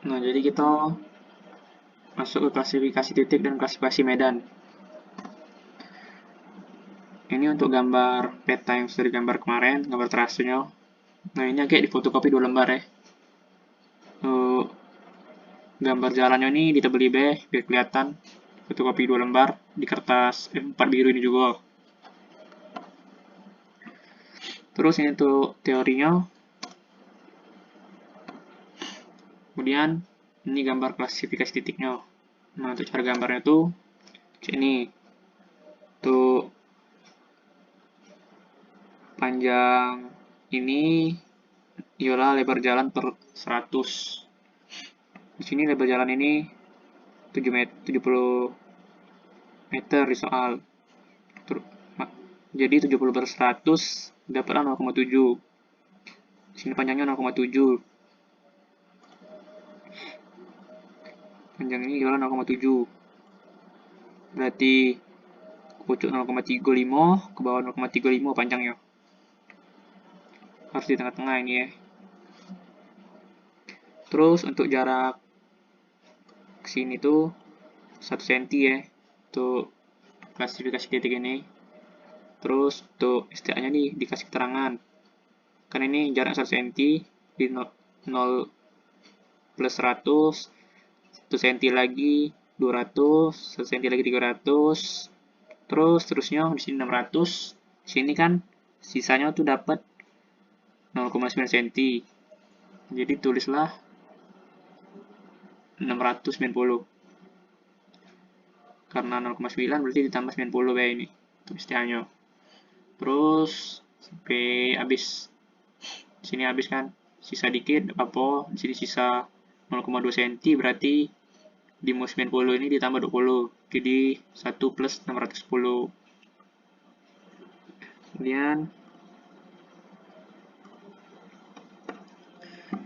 Nah, jadi kita masuk ke klasifikasi titik dan klasifikasi medan. Ini untuk gambar peta yang sudah digambar kemarin, gambar trasenya. Nah, ini kayak difotokopi 2 lembar ya. Gambar jalannya ini ditebeli biar kelihatan. Fotokopi 2 lembar di kertas A4 biru ini juga. Terus ini untuk teorinya. Kemudian ini gambar klasifikasi titiknya. Nah, untuk cara gambarnya tuh ini. Untuk panjang ini ialah lebar jalan per 100. Di sini lebar jalan ini 70 meter di soal. Jadi 70 per 100 dapatlah 0,7. Di sini panjangnya 0,7. Panjang ini ialah 0,7. Berarti pucuk 0,35 ke bawah 0,35 panjangnya. Harus di tengah-tengah ini ya. Terus untuk jarak ke sini tuh 1 cm ya. Untuk klasifikasi titik ini. Terus untuk STA-nya nih dikasih keterangan. Kan ini jarak 1 cm di 0 plus 100, 1 cm lagi 200, 1 cm lagi 300. Terus terusnya di sini 600. Di sini kan sisanya tuh dapat 0,9 cm. Jadi tulislah 690. Karena 0,9 berarti ditambah 90 kayak ini. Itu istilahnya. Terus sampai habis. Di sini habis kan. Sisa dikit apa? Di sini sisa 0,2 cm berarti di minus 90 ini ditambah 20. Jadi 1 plus 610. Kemudian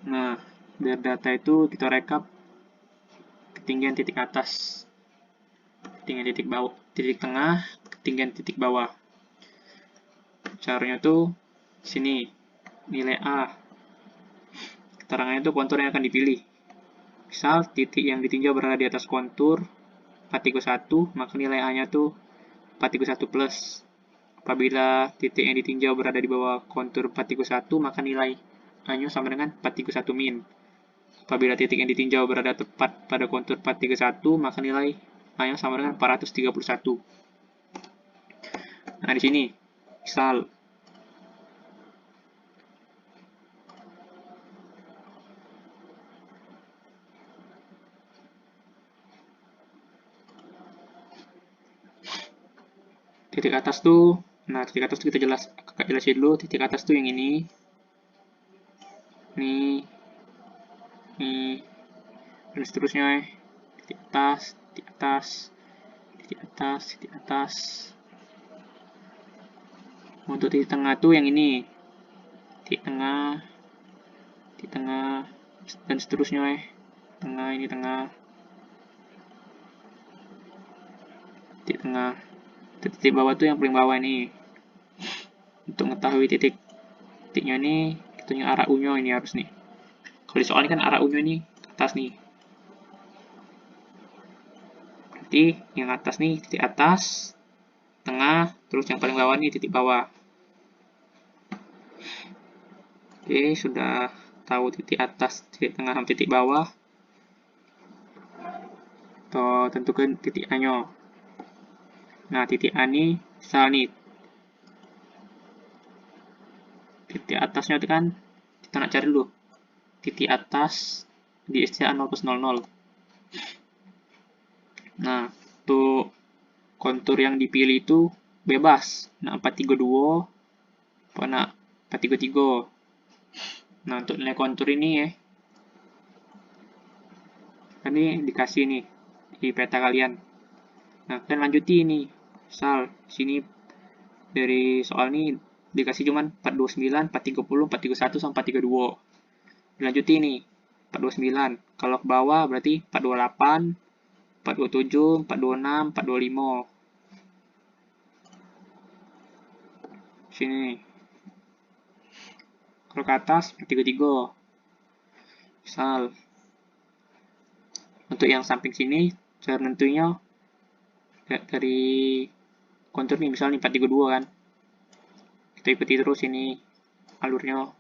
nah, biar data itu kita rekap ketinggian titik atas, ketinggian titik bawah, titik tengah, ketinggian titik bawah. Caranya tuh sini nilai A. Keterangannya tuh kontur yang akan dipilih. Misal titik yang ditinjau berada di atas kontur 431, maka nilai A-nya tuh 431 plus. Apabila titik yang ditinjau berada di bawah kontur 431, maka nilai A-nya sama dengan 431 min. Apabila titik yang ditinjau berada tepat pada kontur 431, maka nilai A-nya sama dengan 431. Nah, di sini, misal titik atas tuh, nah titik atas tuh kita kakak jelasin dulu. Titik atas tuh yang ini, nih, dan seterusnya ya. Titik atas, titik atas, titik atas, titik atas. Untuk titik tengah tuh yang ini, titik tengah, dan seterusnya ya. Tengah, ini tengah, titik tengah. Titik bawah tuh yang paling bawah ini. Untuk mengetahui titiknya ini, kita arah U-nya ini harus nih. Kalau di soal ini kan arah U-nya ini ke atas nih. Berarti yang atas nih titik atas, tengah, terus yang paling bawah nih titik bawah. Oke, sudah tahu titik atas, titik tengah, sama titik bawah. Atau tentukan titik A-nya. Nah, titik A ini, misal nih, titik atasnya itu kan, kita nak cari dulu. Titik atas di SCA 0 plus 00. Nah, untuk kontur yang dipilih itu bebas. Nah, 432, apa nak 433. Nah, untuk nilai kontur ini ya, ini dikasih nih di peta kalian. Nah, kalian lanjuti ini. Misal, sini dari soal ini dikasih cuman 429, 430, 431, sampai 432. Dilanjuti ini, 429. Kalau ke bawah berarti 428, 427, 426, 425. Sini. Kalau ke atas 433. Misal Untuk yang samping sini, cara nentunya dari kontur nih, misalnya 432 kan. Kita ikuti terus ini alurnya.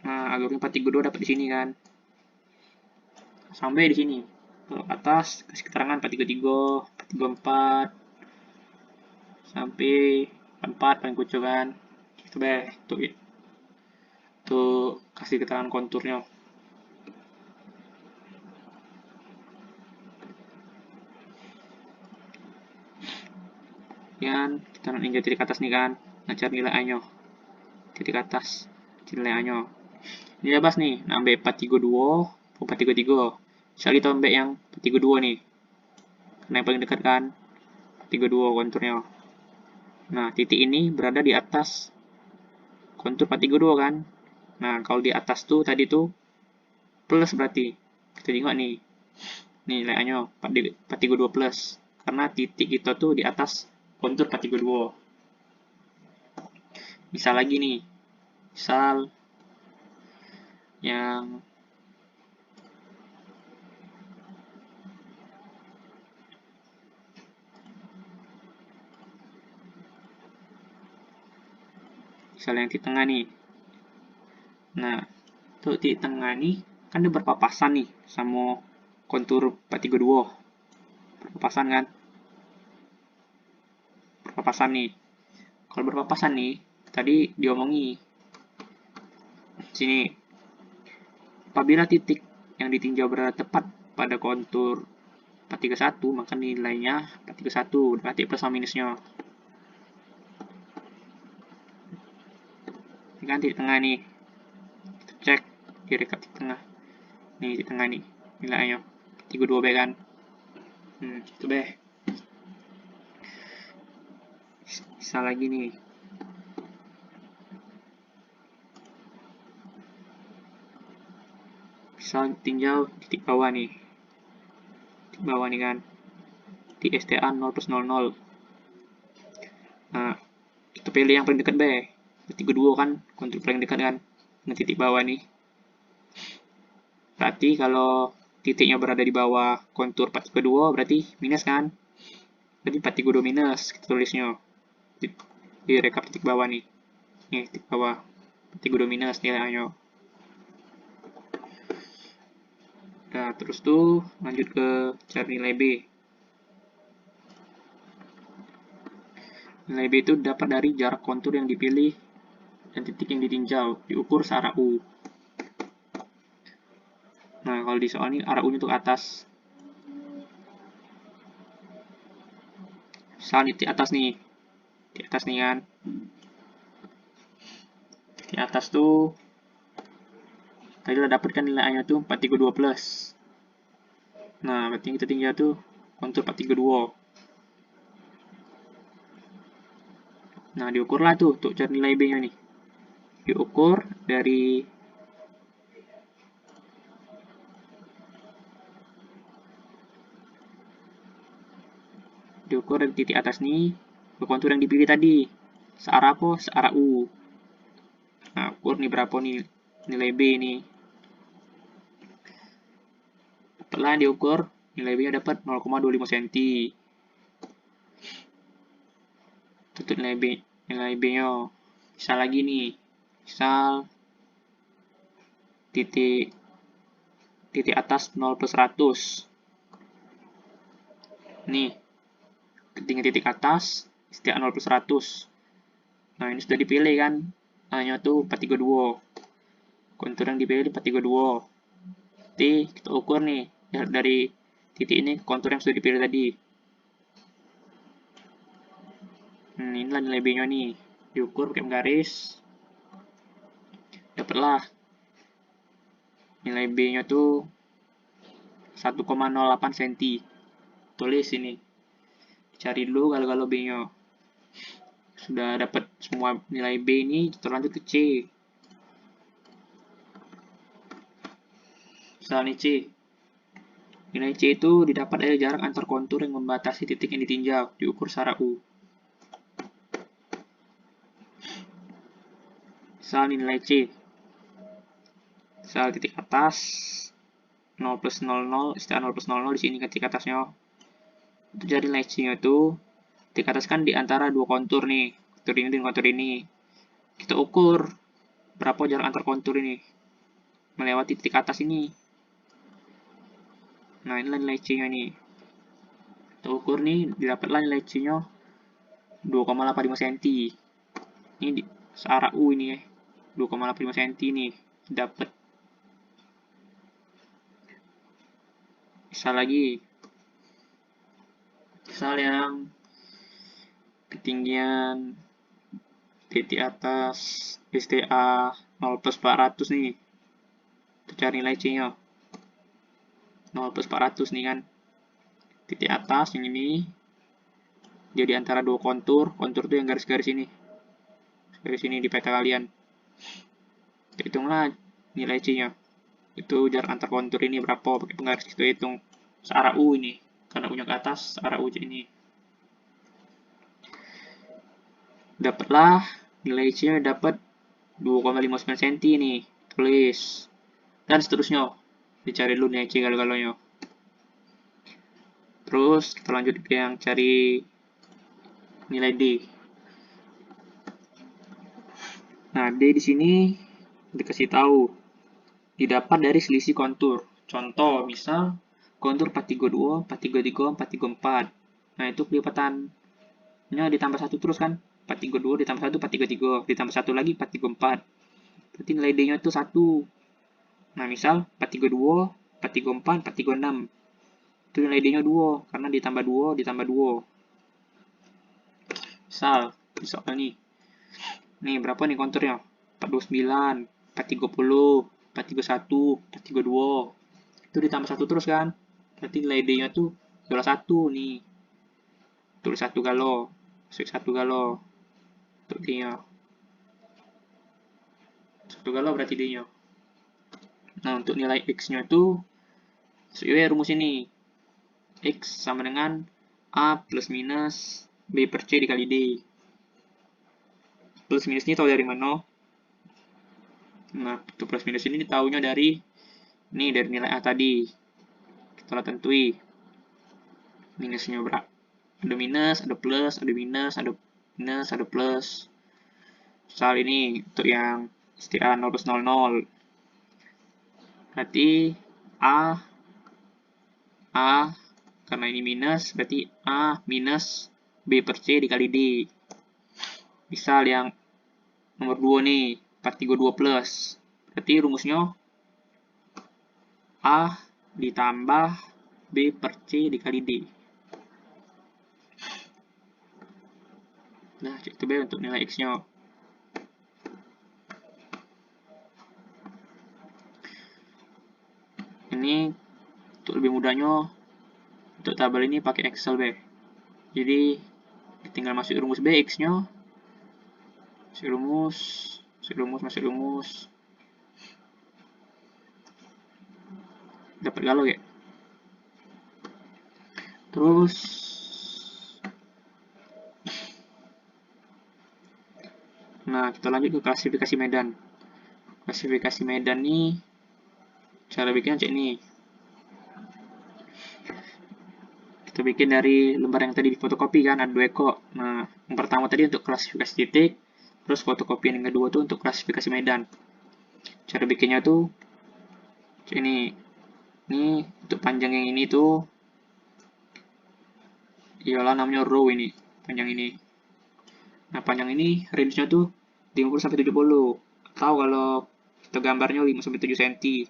Nah, alurnya 432 dapat di sini kan. Sampai di sini. Ke atas kasih keterangan 433, 434 sampai 4 paling kucu kan. Itu deh, tuh kasih keterangan konturnya. Kemudian kita ninja titik atas nih kan, nah cari nilai A-nya. Titik atas, cari nilai A-nya. Ini bebas nih, nambah 432, 433. Bisa kita ambil yang 432 nih. Karena yang paling dekat kan, 432 konturnya. Nah, titik ini berada di atas kontur 432 kan. Nah, kalau di atas tuh tadi tuh plus berarti. Kita tengok nih. Nih nilai A-nya 432 plus. Karena titik itu tuh di atas kontur 432. Misal lagi nih. Misal yang di tengah nih. Nah, untuk di tengah nih kan dia berpapasan nih sama kontur 432. Berpapasan kan? Berpapasan nih. Kalau berpapasan nih, tadi diomongi sini, apabila titik yang ditinjau berada tepat pada kontur 431, maka nilainya 431, berarti plus sama minusnya. Ini kan di tengah nih, kita cek di rekap di tengah. Nih di tengah nih, nilainya 32B kan. Itu B. Bisa lagi nih. Bisa tinjau titik bawah nih. Titik bawah nih kan. Di STA 0 plus 00. Nah, kita pilih yang paling dekat B. 32 kan, kontur paling dekat kan. Dengan titik bawah nih. Berarti kalau titiknya berada di bawah kontur 432 berarti minus kan. Jadi 432 minus kita tulisnya. Di rekap titik bawah nih. Nih, titik bawah. 432 minus nilainya. Nah, terus tuh lanjut ke cari nilai B. Nilai B itu dapat dari jarak kontur yang dipilih dan titik yang ditinjau, diukur searah U. Nah, kalau di soal ini arah U-nya untuk atas. Misalnya di atas nih. Di atas nih kan. Di atas tuh tadi kita dapatkan nilai A-nya tuh 432 plus. Nah, berarti kita tinjau tuh kontur 432. Nah, diukurlah tuh untuk cari nilai B-nya nih. Diukur dari titik atas nih ke kontur yang dipilih tadi. Searah apa? Searah U. Nah, ukur nih berapa nih nilai B nih. Setelah diukur, nilai B-nya dapat 0,25 cm. Tutup nilai B-nya. Misal lagi nih. Misal titik atas 0 plus 100. Nih, ketinggian titik atas, setiap 0 plus 100. Nah, ini sudah dipilih kan. A-nya tuh 432. Kontur yang dipilih 432. Jadi, kita ukur nih. Dari titik ini ke kontur yang sudah dipilih tadi. Inilah nilai B-nya nih. Diukur pakai garis. Dapatlah. Nilai B-nya tuh 1,08 cm. Tulis ini. Cari dulu kalau B-nya. Sudah dapat semua nilai B ini, kita lanjut ke C. Misalnya C. Nilai C itu didapat dari jarak antar kontur yang membatasi titik yang ditinjau, diukur secara U. Misal nilai C. Misal titik atas 0 plus 00, istilah 0 plus 00 di sini titik atasnya. Untuk cari nilai C-nya itu titik atas kan di antara dua kontur nih, kontur ini dan kontur ini. Kita ukur berapa jarak antar kontur ini melewati titik atas ini. Nah, inilah nilai C-nya nih. Kita ukur nih, didapatlah nilai C-nya 2,85 cm. Ini di searah U ini ya. 2,85 cm nih dapat. Misal lagi. Misal yang ketinggian titik atas STA 0 plus 400 nih. Kita cari nilai C-nya. 0 plus 400 nih kan. Titik atas yang ini. Jadi antara dua kontur. Kontur itu yang garis-garis ini. Garis ini di peta kalian. Hitunglah nilai C-nya. Itu jarak antar kontur ini berapa. Pakai penggaris itu hitung. Searah U ini. Karena U-nya ke atas, searah U ini. Dapatlah nilai C-nya dapat 2,59 cm nih. Tulis. Dan seterusnya. Dicari dulu nilai C galau-galaunya. Terus kita lanjut ke yang cari nilai D. Nah, D di sini dikasih tahu didapat dari selisih kontur. Contoh, misal kontur 432, 433, 434. Nah, itu kelipatannya ditambah 1 terus kan? 432 ditambah 1, 433. Ditambah 1 lagi, 434. Berarti nilai D-nya itu 1. Nah, misal 432, 434, 436. Itu nilai D-nya 2. Karena ditambah 2, ditambah 2. Misal, soal nih. Nih, berapa nih konturnya? 429, 430, 431, 432. Itu ditambah 1 terus kan? Berarti nilai D-nya tuh adalah 1 nih. Tulis 1 galau. Masuk 1 galau. Untuk D-nya. 1 galau berarti D-nya. Nah, untuk nilai X-nya itu sesuai rumus ini. X sama dengan A plus minus B per C dikali D. Plus minus ini tahu dari mana? Nah, untuk plus minus ini tahunya dari nilai A tadi. Kita tentui. Minusnya berapa? Ada minus, ada plus, ada minus, ada minus, ada plus. Soal ini untuk yang istilah 0 plus 00. Berarti A karena ini minus, berarti A minus B per C dikali D. Misal yang nomor 2 nih, 432 plus. Berarti rumusnya A ditambah B per C dikali D. Nah, itu B untuk nilai X-nya. Ini untuk lebih mudahnya, untuk tabel ini pakai Excel B. Jadi, tinggal masuk rumus B, X-nya. Masuk rumus. Dapat galau ya. Terus nah, kita lanjut ke klasifikasi medan. Klasifikasi medan nih cara bikinnya cek ini. Kita bikin dari lembar yang tadi difotokopi kan, ada 2 ekor. Nah, yang pertama tadi untuk klasifikasi titik, terus fotokopi yang kedua tuh untuk klasifikasi medan. Cara bikinnya tuh cek ini. Ini untuk panjang yang ini tuh ialah namanya row ini, panjang ini. Nah, panjang ini range-nya tuh 50 sampai 70. Atau kalau kita gambarnya 5 sampai 7 cm.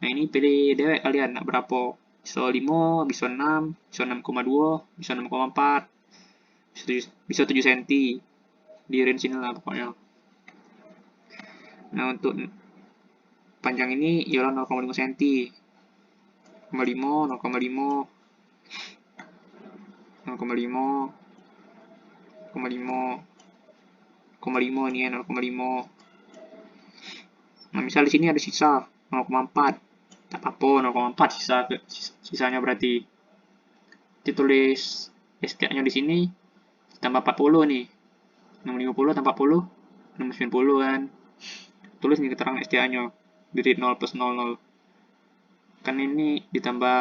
Nah, ini pilih dewek kalian nak berapa. Bisa 5, bisa 6, bisa 6,2, bisa 6,4, bisa 7 cm. Di range ini lah pokoknya. Nah, untuk panjang ini ialah 0,5 cm. 0,5, 0,5, 0,5, 0,5 ini ya, 0,5. Nah, misal di sini ada sisa 0,4. Tak apa, 0,4 sisanya berarti. Ditulis SK-nya di sini tambah 40 nih. 650 tambah 40, 690 kan. Tulis nih keterangan STA-nya. Dari 0 plus 00. Kan ini ditambah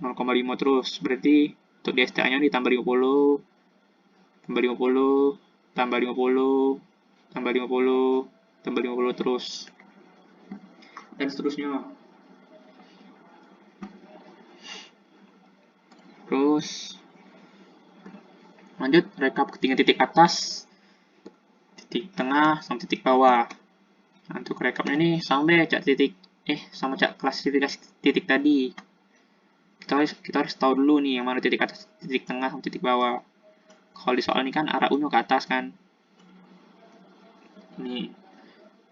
0,5 terus. Berarti untuk di STA-nya ditambah 50, tambah 50, tambah 50, tambah 50, tambah 50 terus. Dan seterusnya. Terus lanjut rekap ketinggian titik atas, titik tengah, sama titik bawah. Nah, untuk rekapnya nih sama cak titik sama cak klasifikasi titik tadi. Kita harus tahu dulu nih yang mana titik atas, titik tengah, sama titik bawah. Kalau di soal ini kan arah U-nya ke atas kan. Ini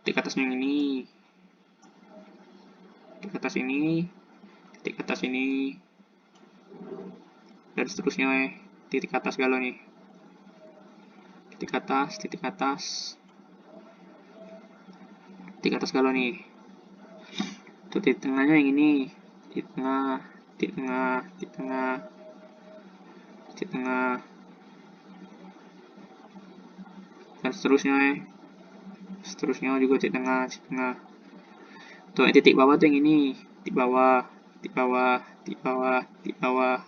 titik atasnya yang ini. Titik atas ini, titik atas ini, dan seterusnya titik atas galau nih. Titik atas, titik atas, titik atas galau nih. Untuk titik tengahnya yang ini. Titik tengah, titik tengah, titik tengah, titik tengah, dan seterusnya juga titik tengah, titik tengah. Tuh titik bawah tuh yang ini, titik bawah, titik bawah, titik bawah, titik bawah,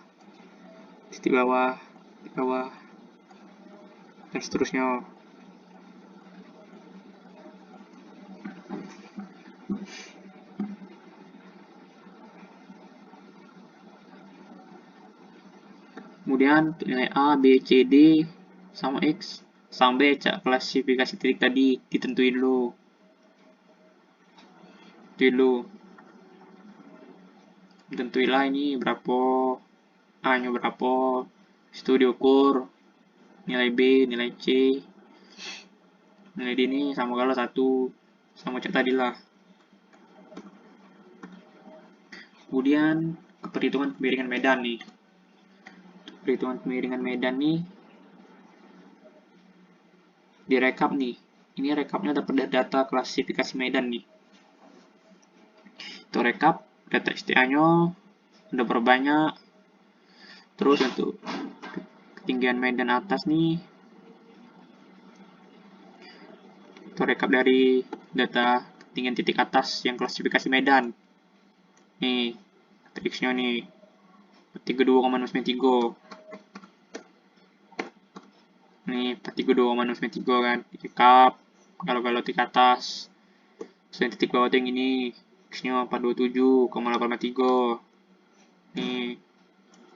titik bawah, titik bawah, dan seterusnya. Kemudian nilai A, B, C, D sama X sampai cak klasifikasi titik tadi ditentuin dulu. Tentuin lah ini berapa, A-nya berapa, itu diukur nilai B, nilai C, nilai D ini sama kalau 1 sama cak tadi lah. Kemudian perhitungan kemiringan medan nih. Perhitungan kemiringan medan nih direkap nih. Ini rekapnya dapat data klasifikasi medan nih. Itu rekap data STA-nya udah berapa banyak. Terus untuk ketinggian medan atas nih, itu rekap dari data ketinggian titik atas yang klasifikasi medan. Nih, X-nya nih 42,93. Nih 42,93 kan. Rekap kalau titik atas. Terus titik bawah yang ini X-nya 427,83. Nih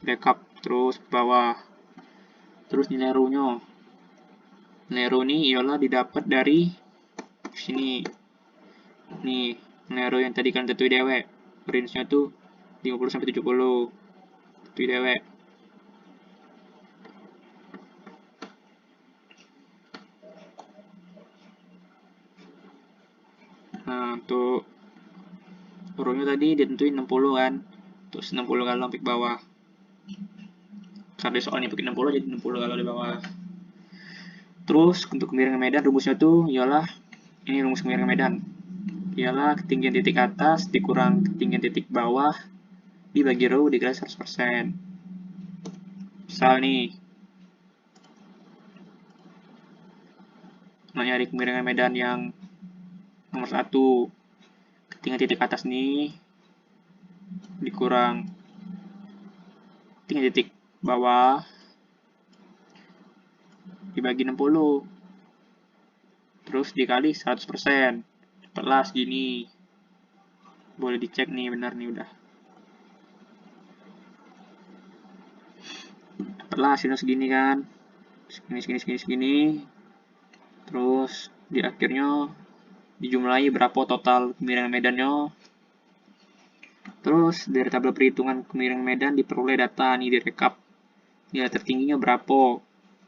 rekap terus ke bawah. Terus nilai rho-nya. Nilai rho ini ialah didapat dari sini. Nih, nilai rho yang tadi kan tentu dewek. Range-nya tuh 50 sampai 70. Tentu dewek. Nah, untuk rho-nya tadi ditentuin 60 kan. Terus 60 kalau sampai ke bawah. Karena soalnya pakai 60 jadi 60 kalau di bawah. Terus untuk kemiringan medan rumusnya tuh ialah ini rumus kemiringan medan. Ialah ketinggian titik atas dikurang ketinggian titik bawah dibagi rho dikali 100%. Misal nih, mau nyari kemiringan medan yang nomor 1, ketinggian titik atas nih dikurang ketinggian titik bawah dibagi 60 terus dikali 100%, dapatlah segini. Boleh dicek nih, benar nih udah. Dapatlah hasilnya segini kan, segini. Terus di akhirnya dijumlahi berapa total kemiringan medannya. Terus dari tabel perhitungan kemiringan medan diperoleh data nih, direkap nilai tertingginya berapa,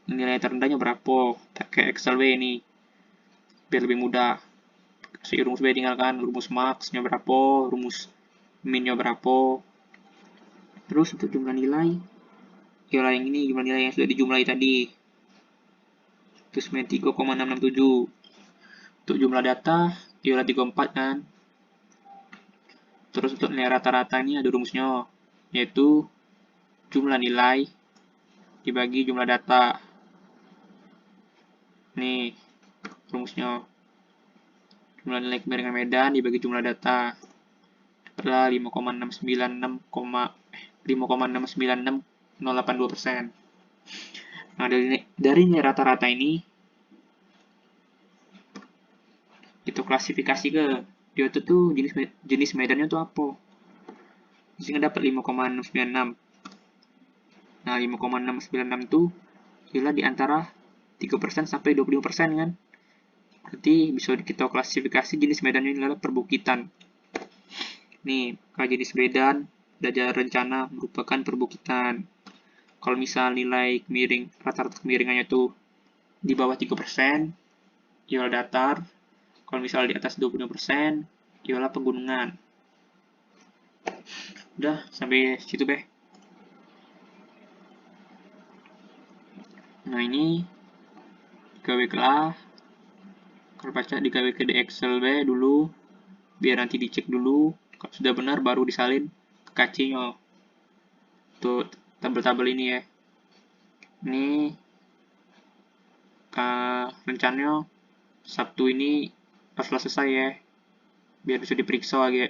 nilai terendahnya berapa, pakai Excel W ini biar lebih mudah. Si rumus B tinggalkan rumus max-nya berapa, rumus min-nya berapa. Terus untuk jumlah nilai, ialah yang ini jumlah nilai yang sudah dijumlahi tadi. Terus 93,667. Untuk jumlah data, ialah 34 kan. Terus untuk nilai rata-rata ini ada rumusnya, yaitu jumlah nilai dibagi jumlah data. Nih rumusnya. Jumlah nilai kemiringan medan dibagi jumlah data. Adalah 5,696,082%. Nah, dari nilai rata-rata ini, kita klasifikasi ke dia tuh jenis medannya tuh apa. Di sini dapat 5,696. Nah, 5,696 tuh ialah di antara 3% sampai 25% kan. Berarti bisa kita klasifikasi jenis medan ini adalah perbukitan. Nih, kalau jenis medan dajah rencana merupakan perbukitan. Kalau misal nilai rata-rata kemiringannya tuh di bawah 3%, ialah datar. Kalau misal di atas 20%, ialah pegunungan. Udah, sampai situ, Beh. Nah, ini digawe lah. Kalau baca digawe ke di Excel, Beh, dulu. Biar nanti dicek dulu. Kalau sudah benar, baru disalin ke KC-nya. Tuh, tabel-tabel ini ya. Ini rencananya Sabtu ini haruslah selesai ya. Biar bisa diperiksa lagi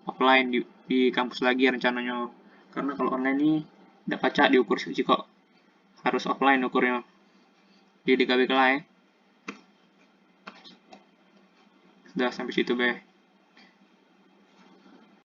offline di kampus lagi rencananya. Karena kalau online ini tidak pacak diukur suci kok. Harus offline ukurnya. Jadi digawe lah ya. Sudah sampai situ, Beh.